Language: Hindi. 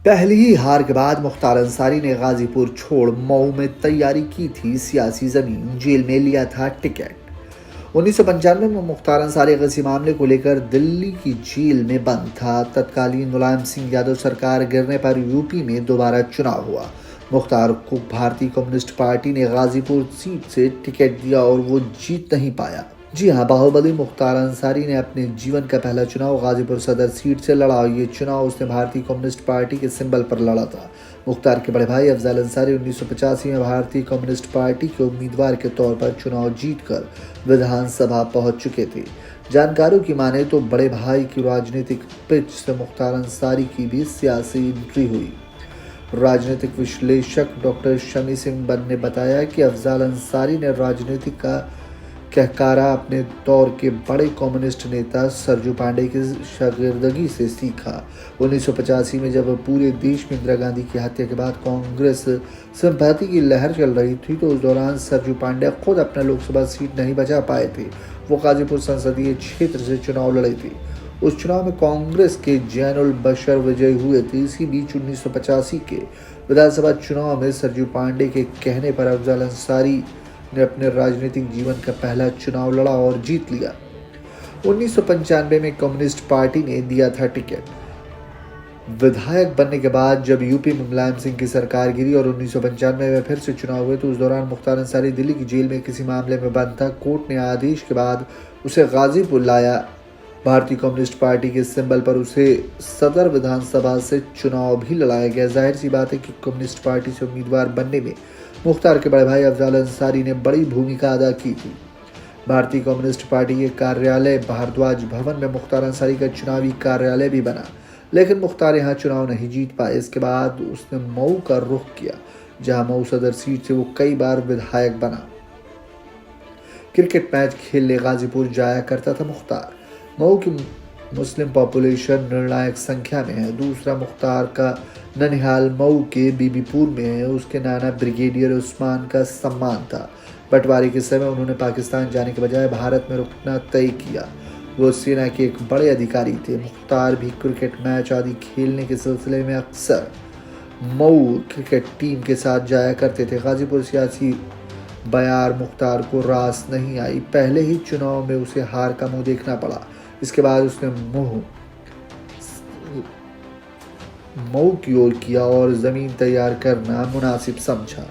पहली ही हार के बाद मुख्तार अंसारी ने गाजीपुर छोड़ मऊ में तैयारी की थी सियासी जमीन, जेल में लिया था टिकट। 1995 में मुख्तार अंसारी किसी मामले को लेकर दिल्ली की जेल में बंद था। तत्कालीन मुलायम सिंह यादव सरकार गिरने पर यूपी में दोबारा चुनाव हुआ। मुख्तार को भारतीय कम्युनिस्ट पार्टी ने गाजीपुर सीट से टिकट दिया और वो जीत नहीं पाया। जी हाँ, बाहुबली मुख्तार अंसारी ने अपने जीवन का पहला चुनाव गाजीपुर सदर सीट से लड़ा। ये चुनाव उसने भारतीय कम्युनिस्ट पार्टी के सिंबल पर लड़ा था। मुख्तार के बड़े भाई अफजल अंसारी 1985 में भारतीय कम्युनिस्ट पार्टी के उम्मीदवार के तौर पर चुनाव जीतकर विधानसभा पहुंच चुके थे। जानकारों की माने तो बड़े भाई की राजनीतिक पिच से मुख्तार अंसारी की भी सियासी एंट्री हुई। राजनीतिक विश्लेषक डॉक्टर शमी सिंह बन ने बताया कि अफजल अंसारी ने राजनीतिक का कहकारा अपने दौर के बड़े कम्युनिस्ट नेता सरजू पांडे की शागिर्दगी से सीखा। 1985 में जब पूरे देश में इंदिरा गांधी की हत्या के बाद कांग्रेस सिंपैथी की लहर चल रही थी, तो उस दौरान सरजू पांडे खुद अपना लोकसभा सीट नहीं बचा पाए थे। वो गाजीपुर संसदीय क्षेत्र से चुनाव लड़े थे। उस चुनाव में कांग्रेस के जैनुल बशर विजयी हुए थे। इसी बीच 1985 के विधानसभा चुनाव में सरजू पांडे के कहने पर अफजल अंसारी ने अपने राजनीतिक जीवन का पहला चुनाव लड़ा और जीत लिया। 1995 में कम्युनिस्ट पार्टी ने दिया था टिकट। विधायक बनने के बाद जब यूपी में मुलायम सिंह की सरकार गिरी और 1995 में फिर से चुनाव हुए, तो उस दौरान मुख्तार अंसारी दिल्ली की जेल में किसी मामले में बंद था। कोर्ट ने आदेश के बाद उसे गाजीपुर लाया। भारतीय कम्युनिस्ट पार्टी के सिंबल पर उसे सदर विधानसभा से चुनाव भी लड़ाया गया। जाहिर सी बात है कि कम्युनिस्ट पार्टी से उम्मीदवार बनने में मुख्तार के बड़े भाई अफजल अंसारी ने बड़ी भूमिका अदा की थी। भारतीय कम्युनिस्ट पार्टी के कार्यालय भारद्वाज भवन में मुख्तार अंसारी का चुनावी कार्यालय भी बना, लेकिन मुख्तार यहाँ चुनाव नहीं जीत पाए। इसके बाद उसने मऊ का रुख किया, जहाँ मऊ सदर सीट से वो कई बार विधायक बना। क्रिकेट मैच खेलने गाजीपुर जाया करता था मुख्तार। मऊ की मुस्लिम पॉपुलेशन निर्णायक संख्या में है। दूसरा, मुख्तार का ननिहाल मऊ के बीबीपुर में है। उसके नाना ब्रिगेडियर उस्मान का सम्मान था। बंटवारे के समय उन्होंने पाकिस्तान जाने के बजाय भारत में रुकना तय किया। वो सेना के एक बड़े अधिकारी थे। मुख्तार भी क्रिकेट मैच आदि खेलने के सिलसिले में अक्सर मऊ क्रिकेट टीम के साथ जाया करते थे। गाजीपुर सियासी बयार मुख्तार को रास नहीं आई। पहले ही चुनाव में उसे हार का मुंह देखना पड़ा। इसके बाद उसने मऊ की ओर किया और जमीन तैयार करना मुनासिब समझा।